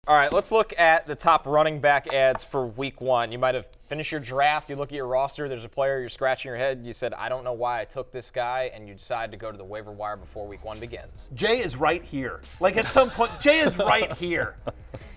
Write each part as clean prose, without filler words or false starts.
All right, let's look at the top running back ads for week 1. You might have finished your draft. You look at your roster. There's a player. You're scratching your head. You said, I don't know why I took this guy, and you decide to go to the waiver wire before week 1 begins. Jay is right here. Like, at some point, Jay is right here.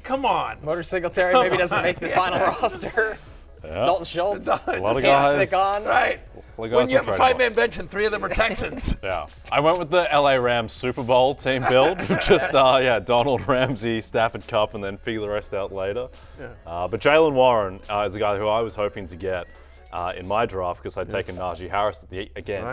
Come on. Motor Singletary maybe doesn't make the final roster. Yeah. Dalton Schultz. A lot of can't guys. stick on. Right. When you have a 5-man bench and 3 of them are Texans. Yeah. I went with the LA Rams Super Bowl team build. Just, Donald, Ramsey, Stafford Cup, and then figure the rest out later. Yeah. But Jaylen Warren is a guy who I was hoping to get in my draft because I'd taken Najee Harris at the,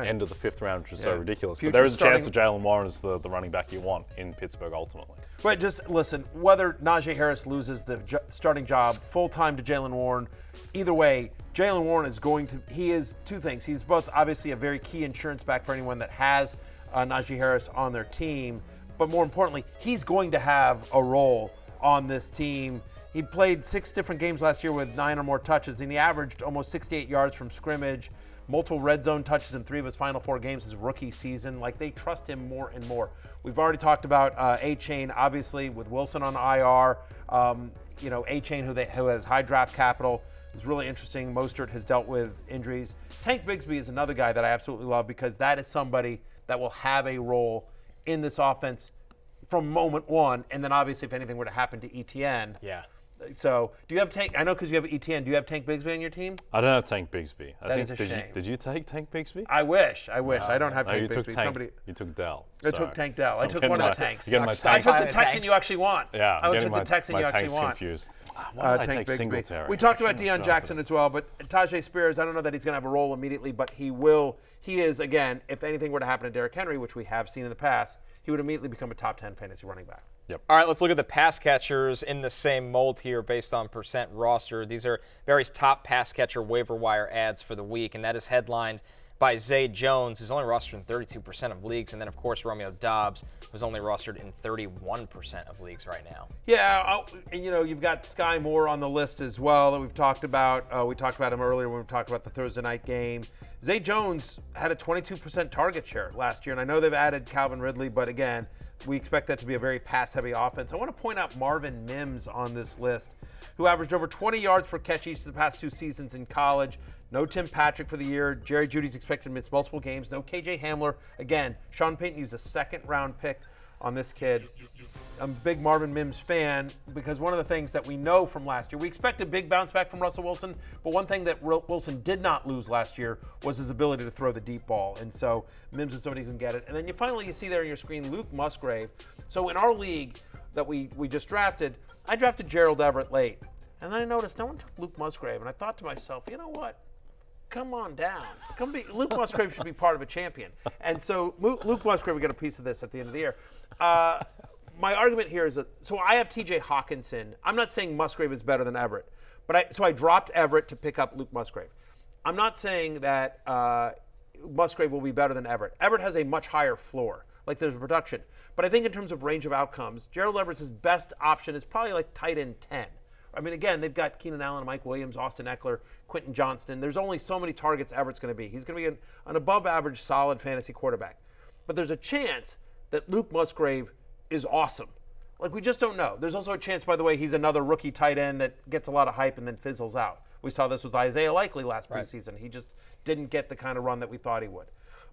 end of the 5th round, which is so ridiculous. But there is a chance that Jaylen Warren is the running back you want in Pittsburgh ultimately. Right, just listen, whether Najee Harris loses the starting job full-time to Jaylen Warren, either way, Jaylen Warren is he is two things. He's both obviously a very key insurance back for anyone that has Najee Harris on their team, but more importantly, he's going to have a role on this team. He played 6 different games last year with 9 or more touches, and he averaged almost 68 yards from scrimmage, multiple red zone touches in 3 of his final 4 games his rookie season. Like, they trust him more and more. We've already talked about A-Chain, obviously, with Wilson on IR. A-Chain, who has high draft capital, is really interesting. Mostert has dealt with injuries. Tank Bigsby is another guy that I absolutely love because that is somebody that will have a role in this offense from moment 1, and then obviously if anything were to happen to ETN. Yeah. So, do you have Tank? I know because you have ETN. Do you have Tank Bigsby on your team? I don't have Tank Bigsby. That is a shame. Did you take Tank Bigsby? I wish. I don't have Tank you Bigsby. Took Tank. You took Dell. I took Tank Dell. I took one of the tanks. I took the Texan you actually want. Yeah, I took the Texan you actually want. Confused. Why did I take Bigsby. Singletary? We talked about Deion Jackson as well, but Tajay Spears, I don't know that he's going to have a role immediately, but he will. He is, again, if anything were to happen to Derrick Henry, which we have seen in the past, he would immediately become a top 10 fantasy running back. Yep. All right, let's look at the pass catchers in the same mold here based on percent roster. These are various top pass catcher waiver wire ads for the week, and that is headlined by Zay Jones, who's only rostered in 32% of leagues, and then, of course, Romeo Doubs, who's only rostered in 31% of leagues right now. Yeah, you've got Sky Moore on the list as well that we've talked about. We talked about him earlier when we talked about the Thursday night game. Zay Jones had a 22% target share last year, and I know they've added Calvin Ridley, but again, we expect that to be a very pass-heavy offense. I want to point out Marvin Mims on this list, who averaged over 20 yards per catch each of the past 2 seasons in college. No Tim Patrick for the year. Jerry Jeudy's expected to miss multiple games. No KJ Hamler. Again, Sean Payton used a 2nd-round pick on this kid. I'm a big Marvin Mims fan because one of the things that we know from last year, we expect a big bounce back from Russell Wilson, but one thing that Wilson did not lose last year was his ability to throw the deep ball. And so Mims is somebody who can get it. And then you see there on your screen Luke Musgrave. So in our league that we just drafted, I drafted Gerald Everett late. And then I noticed no one took Luke Musgrave. And I thought to myself, you know what? Come on down. Luke Musgrave should be part of a champion. And so Luke Musgrave will get a piece of this at the end of the year. My argument here is so I have TJ Hawkinson. I'm not saying Musgrave is better than Everett, but I dropped Everett to pick up Luke Musgrave. I'm not saying that Musgrave will be better than Everett. Everett has a much higher floor, like there's production. But I think in terms of range of outcomes, Gerald Everett's best option is probably like tight end 10. I mean, again, they've got Keenan Allen, Mike Williams, Austin Eckler, Quentin Johnston. There's only so many targets Everett's going to be. He's going to be an above-average, solid fantasy quarterback. But there's a chance that Luke Musgrave is awesome. Like, we just don't know. There's also a chance, by the way, he's another rookie tight end that gets a lot of hype and then fizzles out. We saw this with Isaiah Likely last preseason. He just didn't get the kind of run that we thought he would.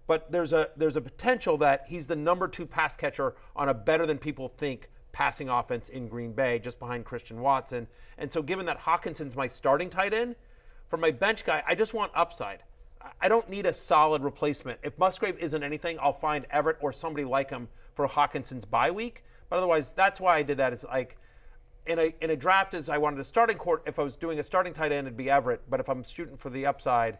But there's a potential that he's the number 2 pass catcher on a better than people think passing offense in Green Bay, just behind Christian Watson. And so given that Hawkinson's my starting tight end, for my bench guy, I just want upside. I don't need a solid replacement. If Musgrave isn't anything, I'll find Everett or somebody like him for Hawkinson's bye week. But otherwise, that's why I did that. Is like in a draft, as I wanted a starting court. If I was doing a starting tight end, it'd be Everett. But if I'm shooting for the upside,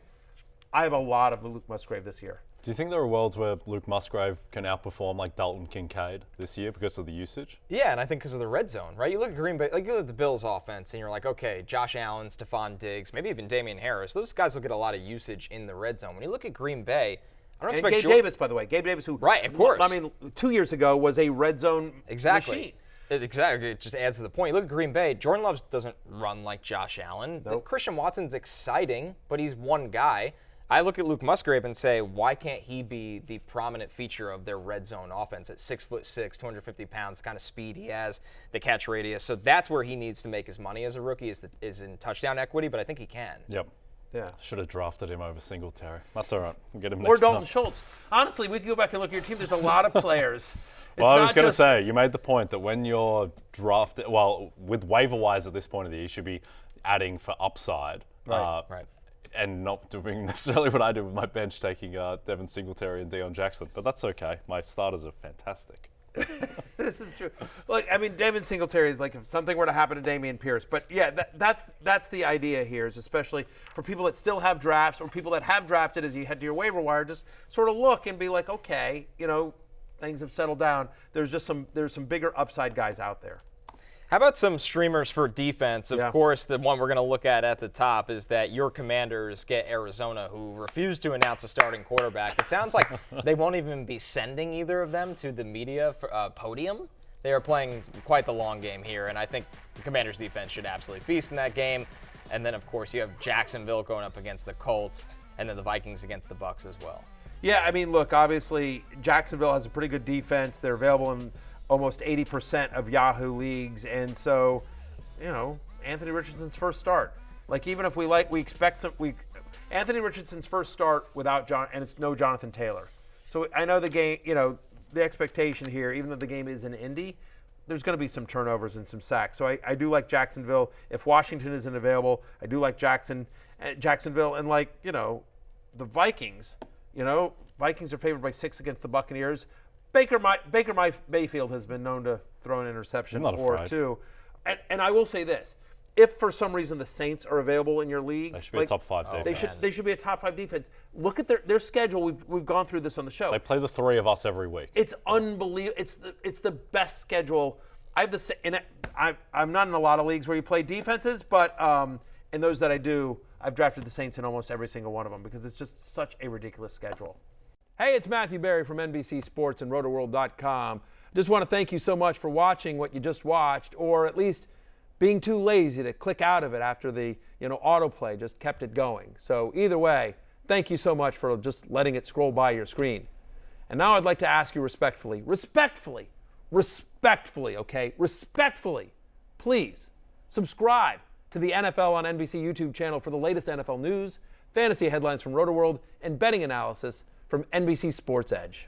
I have a lot of Luke Musgrave this year. Do you think there are worlds where Luke Musgrave can outperform like Dalton Kincaid this year because of the usage? Yeah, and I think because of the red zone, right? You look at Green Bay, like you look at the Bills offense, and you're like, okay, Josh Allen, Stephon Diggs, maybe even Damian Harris. Those guys will get a lot of usage in the red zone. When you look at Green Bay, I don't expect Gabe Davis, by the way. Gabe Davis, who, right, of course. I mean, 2 years ago was a red zone machine. Exactly. It just adds to the point. You look at Green Bay, Jordan Love doesn't run like Josh Allen. Nope. Christian Watson's exciting, but he's one guy. I look at Luke Musgrave and say, why can't he be the prominent feature of their red zone offense at 6'6", 250 pounds, kind of speed he has, the catch radius. So that's where he needs to make his money as a rookie is in touchdown equity, but I think he can. Yep. Yeah. Should have drafted him over Singletary. That's all right. We'll get him Or next Dalton time. Schultz. Honestly, we can go back and look at your team. There's a lot of players. Well, I was going to say, you made the point that when you're drafted, well, with waiver wise at this point of the year, you should be adding for upside. Right. And not doing necessarily what I do with my bench, taking Devin Singletary and Deion Jackson. But that's okay. My starters are fantastic. This is true. Look, I mean, Devin Singletary is like if something were to happen to Dameon Pierce. But yeah, that's the idea here, is especially for people that still have drafts or people that have drafted as you head to your waiver wire, just sort of look and be like, okay, things have settled down. There's some bigger upside guys out there. How about some streamers for defense? Of course, the one we're going to look at the top is that your Commanders get Arizona, who refused to announce a starting quarterback. It sounds like they won't even be sending either of them to the media podium. They are playing quite the long game here, and I think the Commanders' defense should absolutely feast in that game. And then, of course, you have Jacksonville going up against the Colts, and then the Vikings against the Bucs as well. Yeah, I mean, look, obviously, Jacksonville has a pretty good defense. They're available in almost 80% of Yahoo leagues, and so, Anthony Richardson's first start. Like, even if we expect Anthony Richardson's first start without John, and it's no Jonathan Taylor. So I know the game, the expectation here, even though the game is in Indy, there's going to be some turnovers and some sacks. So I do like Jacksonville. If Washington isn't available, I do like Jacksonville, and the Vikings. Vikings are favored by 6 against the Buccaneers. Baker Mayfield has been known to throw an interception or two. And I will say this. If for some reason the Saints are available in your league, they should be a top 5 defense. They should be a top 5 defense. Look at their schedule. We've gone through this on the show. They play the 3 of us every week. It's unbelievable. It's the best schedule. I'm not in a lot of leagues where you play defenses, but in those that I do, I've drafted the Saints in almost every single one of them because it's just such a ridiculous schedule. Hey, it's Matthew Berry from NBC Sports and Rotoworld.com. Just want to thank you so much for watching what you just watched, or at least being too lazy to click out of it after the autoplay just kept it going. So either way, thank you so much for just letting it scroll by your screen. And now I'd like to ask you respectfully, please subscribe to the NFL on NBC YouTube channel for the latest NFL news, fantasy headlines from Rotoworld, and betting analysis from NBC Sports Edge.